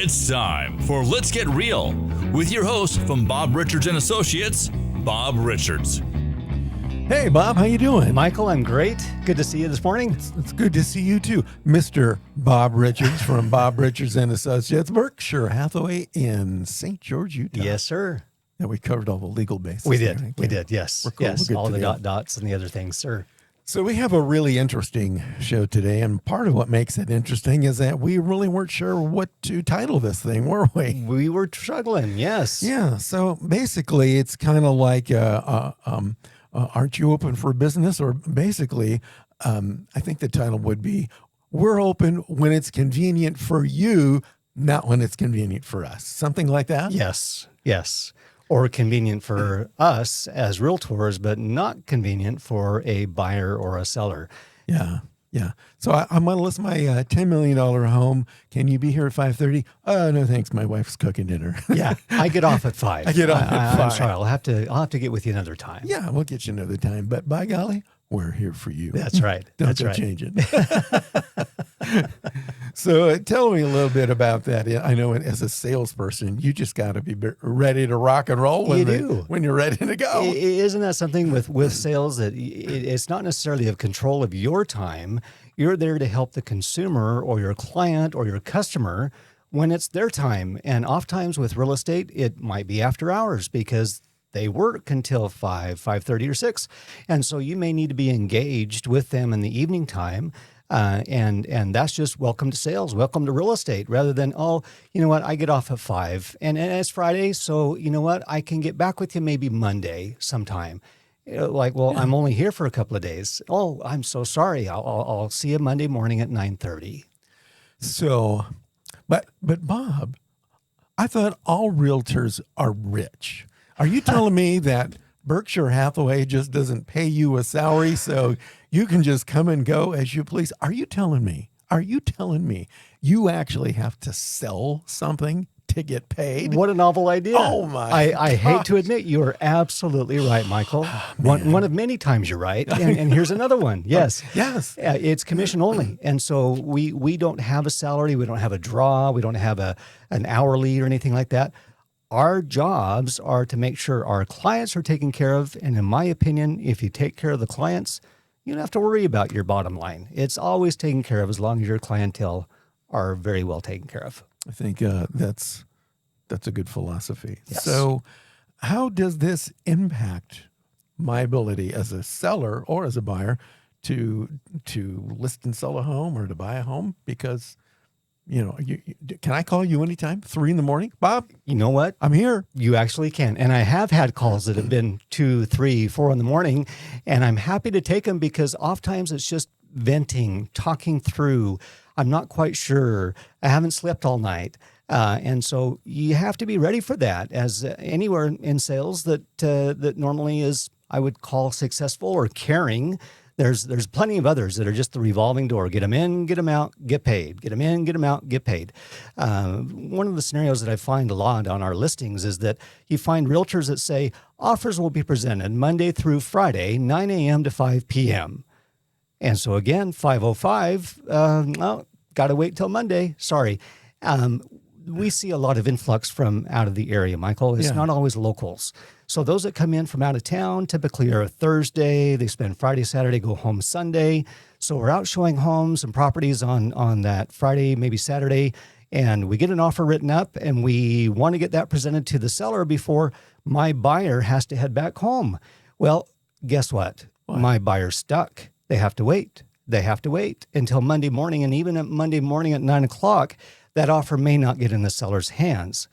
It's time for Let's Get Real with your host from Bob Richards and Associates, Bob Richards. Hey, Bob, how you doing? Michael, I'm great. Good to see you this morning. It's good to see you too, Mr. Bob Richards from Bob Richards and Associates, Berkshire Hathaway in St. George, Utah. Yes, sir. Yeah, we covered all the legal bases. We did. there, right? We did. Yes. We're cool. Yes. We're good All to the go. dots and the other things, sir. So we have a really interesting show today, and part of what makes it interesting is that we really weren't sure what to title this thing, were we? We were struggling. Yes. Yeah. So basically, it's kind of like, aren't you open for business? Or basically, I think the title would be, we're open when it's convenient for you, not when it's convenient for us. Something like that? Yes. Yes. Or convenient for us as realtors, but not convenient for a buyer or a seller. Yeah. Yeah. So I'm going to list my $10 million home. Can you be here at 5:30? Oh, no, thanks. My wife's cooking dinner. Yeah. I get off at 5. I get off at 5. I'm sorry. I'll have to get with you another time. Yeah, we'll get you another time. But by golly, we're here for you. That's right. Don't change it. So tell me a little bit about that. I know as a salesperson, you just got to be ready to rock and roll when you're ready to go. Isn't that something with sales that it's not necessarily of control of your time? You're there to help the consumer or your client or your customer when it's their time. And oftentimes with real estate, it might be after hours because they work until 5, 5:30 or 6. And so you may need to be engaged with them in the evening time. And that's just welcome to sales, welcome to real estate, rather than, oh, you know what, I get off at 5 and it's Friday. So you know what, I can get back with you maybe Monday sometime. Like, well, I'm only here for a couple of days. Oh, I'm so sorry. I'll see you Monday morning at 9:30. So, but Bob, I thought all realtors are rich. Are you telling me that Berkshire Hathaway just doesn't pay you a salary so you can just come and go as you please? Are you telling me you actually have to sell something to get paid? What a novel idea. Oh, my I hate to admit you are absolutely right, Michael. One of many times you're right. And here's another one. Yes. Yes. It's commission only. And so we don't have a salary. We don't have a draw. We don't have an hourly or anything like that. Our jobs are to make sure our clients are taken care of. And in my opinion, if you take care of the clients, you don't have to worry about your bottom line. It's always taken care of as long as your clientele are very well taken care of. I think that's a good philosophy. Yes. So how does this impact my ability as a seller or as a buyer to list and sell a home or to buy a home? Because can I call you anytime? 3 a.m, Bob? You know what? I'm here. You actually can. And I have had calls that have been 2, 3, 4 in the morning, and I'm happy to take them because oftentimes it's just venting, talking through. I'm not quite sure. I haven't slept all night. And so you have to be ready for that, as anywhere in sales that normally is, I would call successful or caring. There's plenty of others that are just the revolving door. Get them in, get them out, get paid. Get them in, get them out, get paid. One of the scenarios that I find a lot on our listings is that you find realtors that say offers will be presented Monday through Friday, 9 a.m. to 5 p.m. And so again, 5:05, got to wait till Monday. Sorry. We see a lot of influx from out of the area, Michael. It's not always locals. So those that come in from out of town typically are a Thursday. They spend Friday, Saturday, go home Sunday. So we're out showing homes and properties on that Friday, maybe Saturday, and we get an offer written up and we want to get that presented to the seller before my buyer has to head back home. Well, guess what? My buyer's stuck. They have to wait. They have to wait until Monday morning. And even at Monday morning at 9 o'clock, that offer may not get in the seller's hands.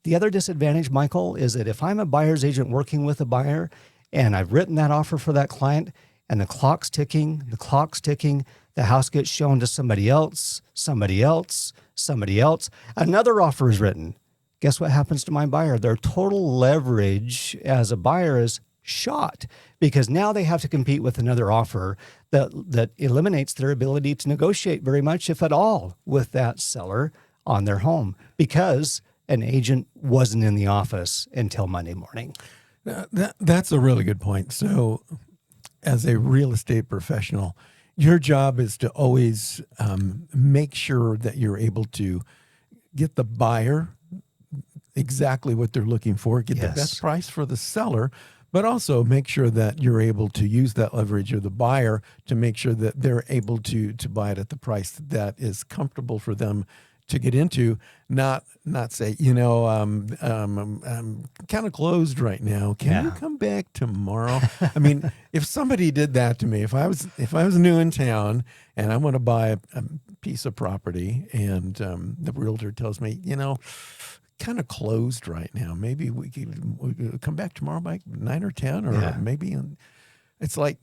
The other disadvantage, Michael, is that if I'm a buyer's agent working with a buyer and I've written that offer for that client and the clock's ticking, the house gets shown to somebody else, another offer is written. Guess what happens to my buyer? Their total leverage as a buyer is shot because now they have to compete with another offer that eliminates their ability to negotiate very much, if at all, with that seller on their home because an agent wasn't in the office until Monday morning. That's a really good point. So as a real estate professional, your job is to always make sure that you're able to get the buyer exactly what they're looking for, get the best price for the seller, but also make sure that you're able to use that leverage of the buyer to make sure that they're able to buy it at the price that is comfortable for them to get into, not say, I'm kind of closed right now. Can you come back tomorrow? I mean, if somebody did that to me, if I was new in town and I want to buy a piece of property and the realtor tells me, kind of closed right now. Maybe we could come back tomorrow by 9 or 10 or maybe. It's like,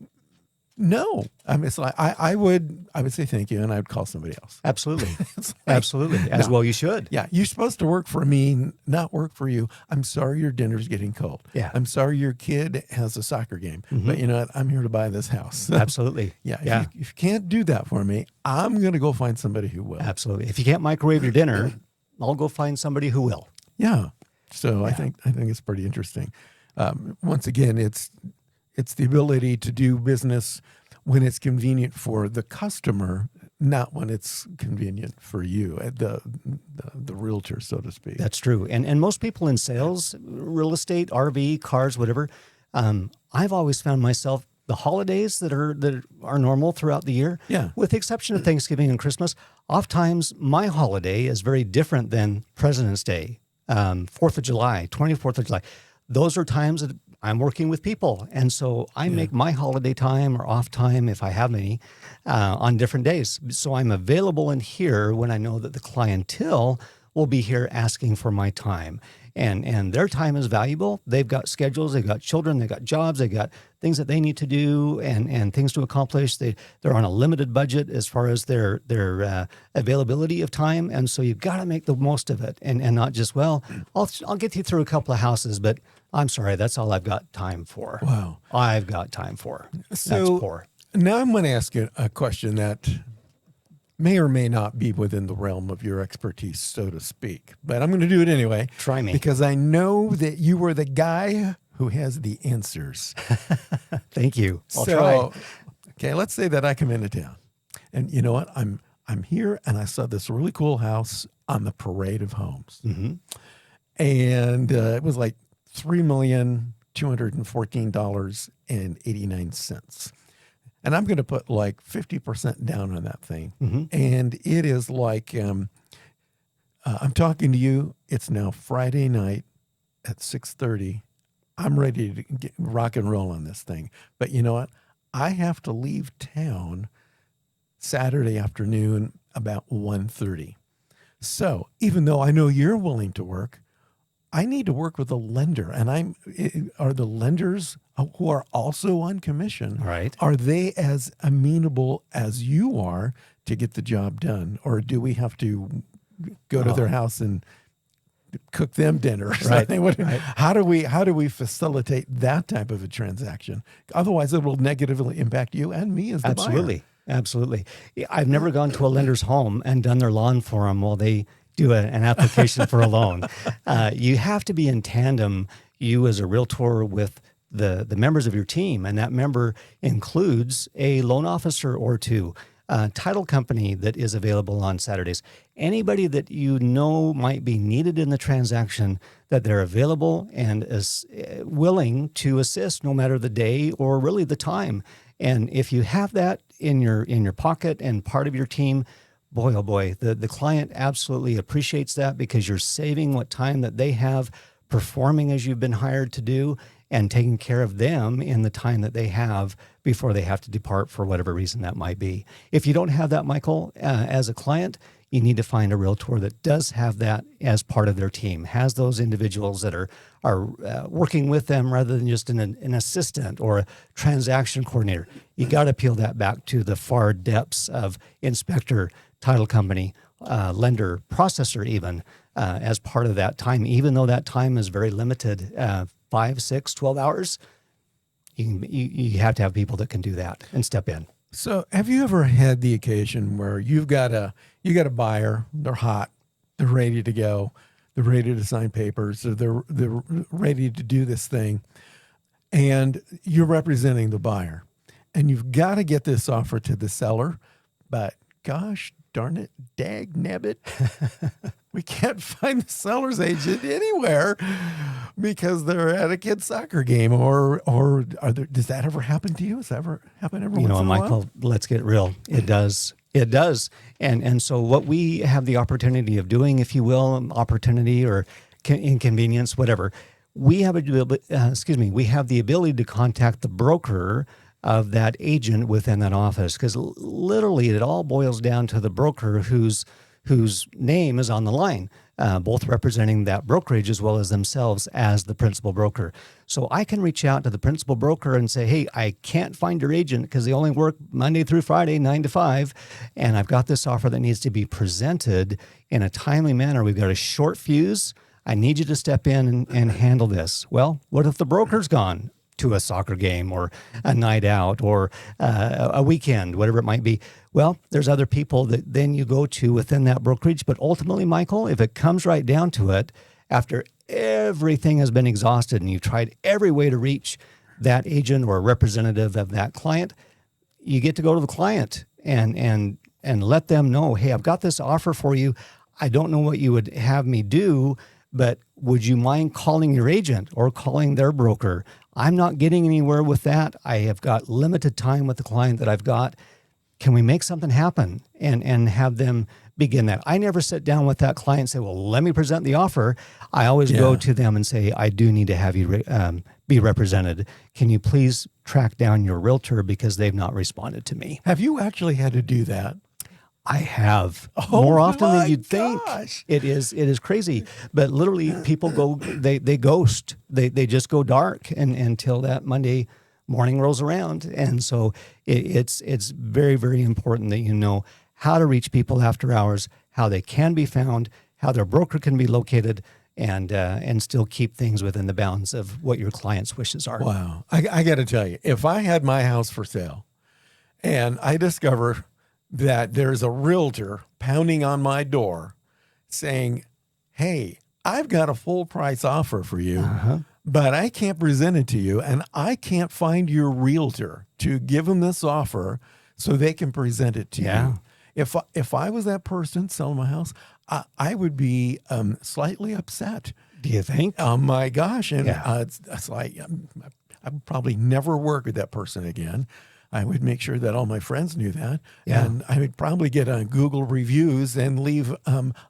no, I mean, it's like I would say thank you, and I would call somebody else. Absolutely, like, absolutely, as well you should. Yeah, you're supposed to work for me, not work for you. I'm sorry your dinner's getting cold. Yeah, I'm sorry your kid has a soccer game, but you know what? I'm here to buy this house. Absolutely. If you can't do that for me, I'm going to go find somebody who will. Absolutely. If you can't microwave your dinner, I'll go find somebody who will. Yeah. So I think it's pretty interesting. Once again, it's the ability to do business when it's convenient for the customer, not when it's convenient for you, the realtor, so to speak. That's true. And most people in sales, real estate, RV, cars, whatever, I've always found myself the holidays that are normal throughout the year, with the exception of Thanksgiving and Christmas, oftentimes my holiday is very different than President's Day, 4th of July, 24th of July. Those are times that I'm working with people. And so I make my holiday time or off time, if I have any, on different days. So I'm available in here when I know that the clientele will be here asking for my time. And their time is valuable. They've got schedules, they've got children, they've got jobs, they've got things that they need to do and things to accomplish. They're on a limited budget as far as their availability of time. And so you've got to make the most of it and not just, I'll get you through a couple of houses, but I'm sorry, that's all I've got time for. Wow. I've got time for. So that's poor. Now I'm going to ask you a question that may or may not be within the realm of your expertise, so to speak. But I'm going to do it anyway. Try me. Because I know that you were the guy who has the answers. Thank you. I'll try. Okay, let's say that I come into town. And you know what? I'm here and I saw this really cool house on the Parade of Homes. Mm-hmm. And it was like $3,214.89. And I'm going to put like 50% down on that thing. Mm-hmm. And it is like, I'm talking to you. It's now Friday night at 6:30. I'm ready to rock and roll on this thing. But you know what? I have to leave town Saturday afternoon about 1:30. So even though I know you're willing to work, I need to work with a lender, and are the lenders who are also on commission, right? Are they as amenable as you are to get the job done, or do we have to go to their house and cook them dinner? Right. Right. How do we facilitate that type of a transaction? Otherwise, it will negatively impact you and me as the buyer. Absolutely. I've never gone to a lender's home and done their lawn for them while they do an application for a loan. You have to be in tandem, you as a realtor, with the members of your team. And that member includes a loan officer or two, a title company that is available on Saturdays. Anybody that you know might be needed in the transaction, that they're available and is willing to assist no matter the day or really the time. And if you have that in your pocket and part of your team, boy, oh boy, the client absolutely appreciates that, because you're saving what time that they have performing as you've been hired to do and taking care of them in the time that they have before they have to depart for whatever reason that might be. If you don't have that, Michael, as a client, you need to find a realtor that does have that as part of their team, has those individuals that are working with them rather than just an assistant or a transaction coordinator. You got to peel that back to the far depths of inspector, title company, lender, processor even, as part of that time. Even though that time is very limited, 5, 6, 12 hours, you have to have people that can do that and step in. So have you ever had the occasion where you got a buyer, they're hot, they're ready to go, they're ready to sign papers, or they're ready to do this thing, and you're representing the buyer, and you've got to get this offer to the seller, but gosh darn it, dag nabbit, we can't find the seller's agent anywhere because they're at a kid's soccer game, or does that ever happen to you? Does that ever happen every once in a while? Michael, let's get real. It does. It does. And so what we have the opportunity of doing, if you will, opportunity or inconvenience, whatever, we have we have the ability to contact the broker of that agent within that office, because literally it all boils down to the broker whose name is on the line, both representing that brokerage as well as themselves as the principal broker. So I can reach out to the principal broker and say, hey, I can't find your agent because they only work Monday through Friday, 9 to 5, and I've got this offer that needs to be presented in a timely manner. We've got a short fuse. I need you to step in and handle this. Well, what if the broker's gone to a soccer game or a night out or a weekend, whatever it might be? Well, there's other people that then you go to within that brokerage. But ultimately, Michael, if it comes right down to it, after everything has been exhausted and you've tried every way to reach that agent or representative of that client, you get to go to the client and let them know, hey, I've got this offer for you. I don't know what you would have me do, but would you mind calling your agent or calling their broker? I'm not getting anywhere with that. I have got limited time with the client that I've got. Can we make something happen and have them begin that? I never sit down with that client and say, well, let me present the offer. I always go to them and say, I do need to have you be represented. Can you please track down your realtor because they've not responded to me? Have you actually had to do that? I have Oh, more often my than you'd think. gosh. It is crazy, but literally people they ghost. They just go dark until that Monday morning rolls around. And so it's very, very important that you know how to reach people after hours, how they can be found, how their broker can be located, and still keep things within the bounds of what your client's wishes are. Wow. I got to tell you, if I had my house for sale and I discover that there's a realtor pounding on my door saying, hey, I've got a full price offer for you, but I can't present it to you, and I can't find your realtor to give them this offer so they can present it to you. If I was that person selling my house, I would be slightly upset. Do you think? Oh my gosh. And it's like, I would probably never work with that person again. I would make sure that all my friends knew that. Yeah. And I would probably get on Google reviews and leave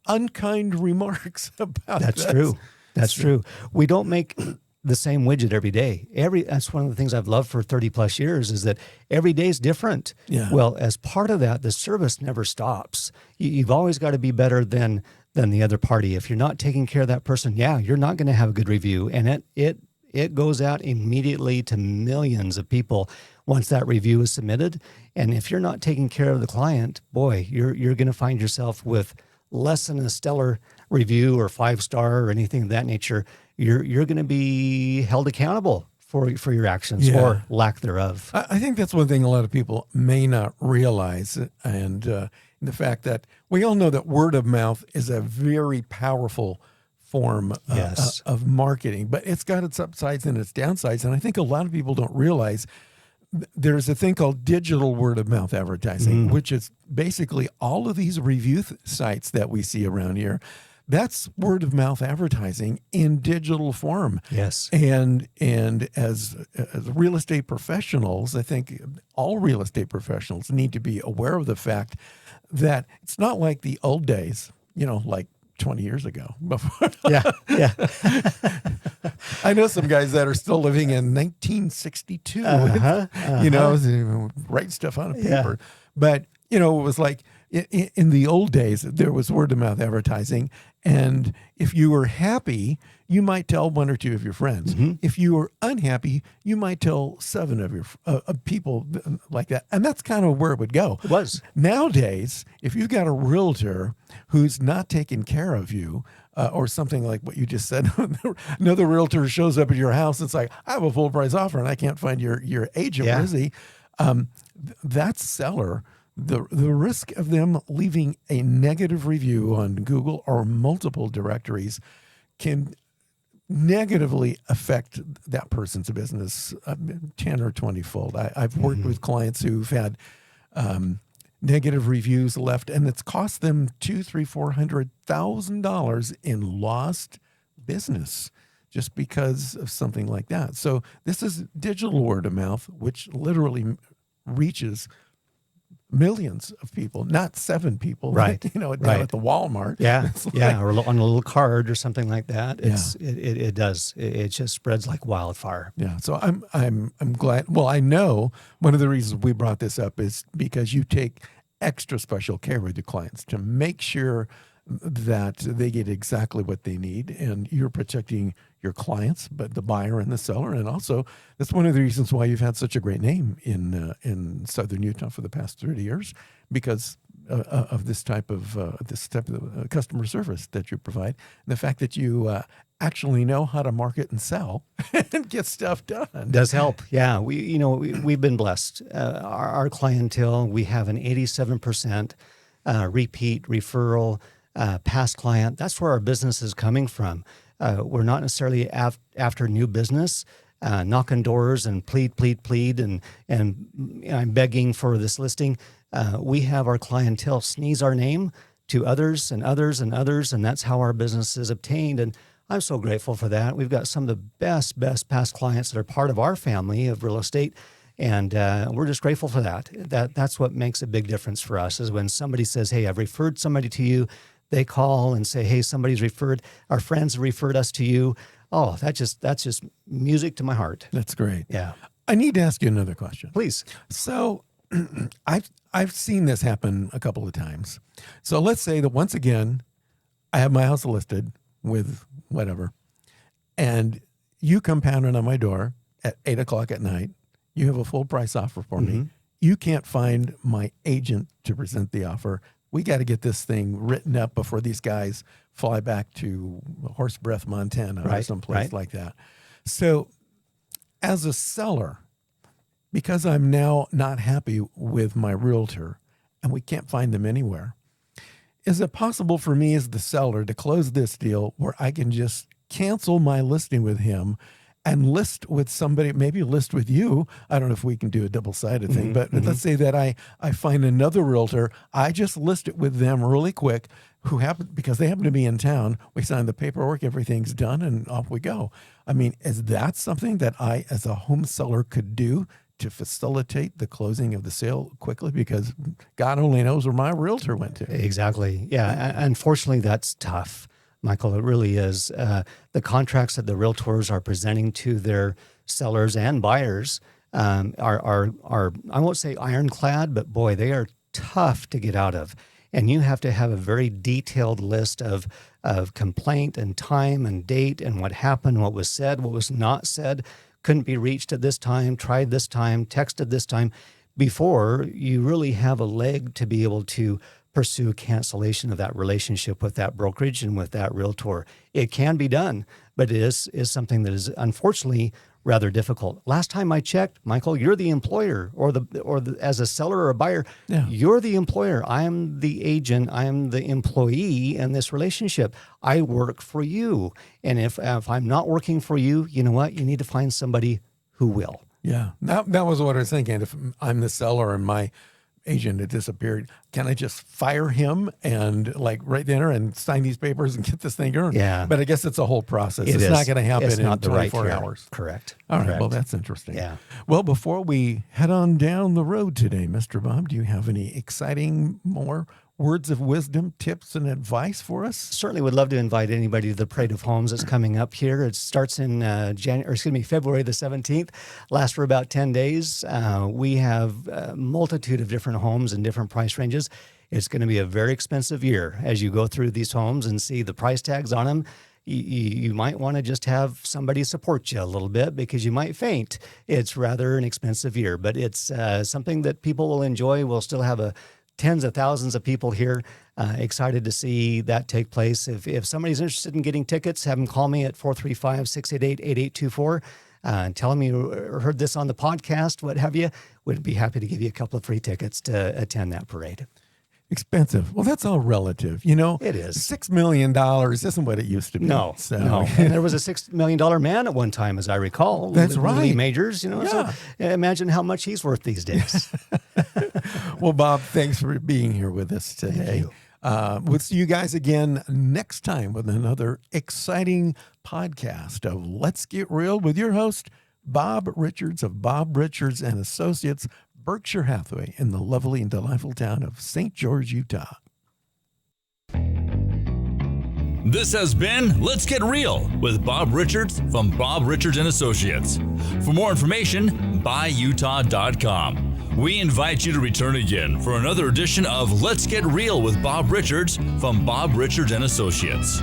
unkind remarks about That's this. true. That's true. We don't make the same widget every day. That's one of the things I've loved for 30 plus years is that every day is different. Yeah. Well, as part of that, the service never stops. You've always got to be better than the other party. If you're not taking care of that person, you're not going to have a good review. And it goes out immediately to millions of people once that review is submitted. And if you're not taking care of the client, boy, you're going to find yourself with less than a stellar review or 5-star or anything of that nature. You're going to be held accountable for your actions or lack thereof. I think that's one thing a lot of people may not realize, and the fact that we all know that word of mouth is a very powerful form of marketing, but it's got its upsides and its downsides. And I think a lot of people don't realize there's a thing called digital word of mouth advertising, which is basically all of these review sites that we see around here. That's word of mouth advertising in digital form. Yes. And as real estate professionals, I think all real estate professionals need to be aware of the fact that it's not like the old days, like 20 years ago. Yeah. I know some guys that are still living in 1962, write stuff on a paper. But, it was like in the old days, there was word of mouth advertising. And if you were happy, you might tell one or two of your friends. If you were unhappy, you might tell 7 of your people like that. And that's kind of where it would go. It was. Nowadays, if you've got a realtor who's not taking care of you, or something like what you just said, another realtor shows up at your house. It's like, I have a full price offer and I can't find your agent. Where is he? That seller, the risk of them leaving a negative review on Google or multiple directories can negatively affect that person's business 10 or 20 fold. I've worked with clients who've had negative reviews left, and it's cost them $200,000-$400,000 in lost business just because of something like that. So this is digital word of mouth, which literally reaches millions of people, not 7 people, Right. down Right. at the Walmart. Yeah, It's like- yeah, or on a little card or something like that. It does. It just spreads like wildfire. Yeah. So I'm glad. Well, I know one of the reasons we brought this up is because you take extra special care with your clients to make sure that they get exactly what they need, and you're protecting your clients, but the buyer and the seller, and also that's one of the reasons why you've had such a great name in Southern Utah for the past 30 years, because of this type of customer service that you provide, and the fact that you actually know how to market and sell and get stuff done. Does help. Yeah, we've been blessed. Our clientele, we have an 87% repeat referral. Past client, that's where our business is coming from. We're not necessarily after new business, knocking doors and plead, and I'm begging for this listing. We have our clientele sneeze our name to others and others and others, and that's how our business is obtained. And I'm so grateful for that. We've got some of the best past clients that are part of our family of real estate. And we're just grateful for that. That's what makes a big difference for us, is when somebody says, hey, I've referred somebody to you. They call and say, hey, somebody's referred, our friends referred us to you. Oh, that's just music to my heart. That's great. Yeah. I need to ask you another question. Please. So I've seen this happen a couple of times. So let's say that once again, I have my house listed with whatever, and you come pounding on my door at 8:00 at night. You have a full price offer for me. You can't find my agent to present the offer. We got to get this thing written up before these guys fly back to Horse Breath, Montana, or someplace like that. So as a seller, because I'm now not happy with my realtor and we can't find them anywhere, is it possible for me as the seller to close this deal where I can just cancel my listing with him and list with somebody, maybe list with you? I don't know if we can do a double-sided thing, but let's say that I find another realtor. I just list it with them really quick, because they happen to be in town. We sign the paperwork, everything's done, and off we go. I mean, is that something that I, as a home seller, could do to facilitate the closing of the sale quickly? Because God only knows where my realtor went to. Exactly. Yeah. Unfortunately, that's tough, Michael. It really is. The contracts that the realtors are presenting to their sellers and buyers are I won't say ironclad, but boy, they are tough to get out of. And you have to have a very detailed list of complaint and time and date and what happened, what was said, what was not said, couldn't be reached at this time, tried this time, texted this time, before you really have a leg to be able to pursue cancellation of that relationship with that brokerage and with that realtor. It can be done, but it is something that is unfortunately rather difficult. Last time I checked, Michael, you're the employer, or as a seller or a buyer, you're the employer. I am the agent. I am the employee in this relationship. I work for you. And if I'm not working for you, you know what? You need to find somebody who will. Yeah, that was what I was thinking. If I'm the seller and my agent had disappeared, can I just fire him and right there and sign these papers and get this thing going? Yeah. But I guess it's a whole process. It's not going to happen in not the 24 right hours. Correct. All right. Correct. Well, that's interesting. Yeah. Well, before we head on down the road today, Mr. Bob, do you have any exciting more words of wisdom, tips, and advice for us? Certainly would love to invite anybody to the Parade of Homes that's coming up here. It starts in February the 17th, lasts for about 10 days. We have a multitude of different homes and different price ranges. It's going to be a very expensive year as you go through these homes and see the price tags on them. You might want to just have somebody support you a little bit because you might faint. It's rather an expensive year, but it's something that people will enjoy. We'll still have tens of thousands of people here. Excited to see that take place. If somebody's interested in getting tickets, have them call me at 435-688-8824. Tell them you heard this on the podcast, what have you. Would be happy to give you a couple of free tickets to attend that parade. Expensive. Well, that's all relative. It is. $6 million isn't what it used to be. No. And there was a $6 million man at one time, as I recall. That's Lee right. Majors, So imagine how much he's worth these days. Well, Bob, thanks for being here with us today. We'll see you guys again next time with another exciting podcast of Let's Get Real with your host, Bob Richards of Bob Richards and Associates, Berkshire Hathaway, in the lovely and delightful town of St. George, Utah. This has been Let's Get Real with Bob Richards from Bob Richards and Associates. For more information, buyutah.com. We invite you to return again for another edition of Let's Get Real with Bob Richards from Bob Richards and Associates.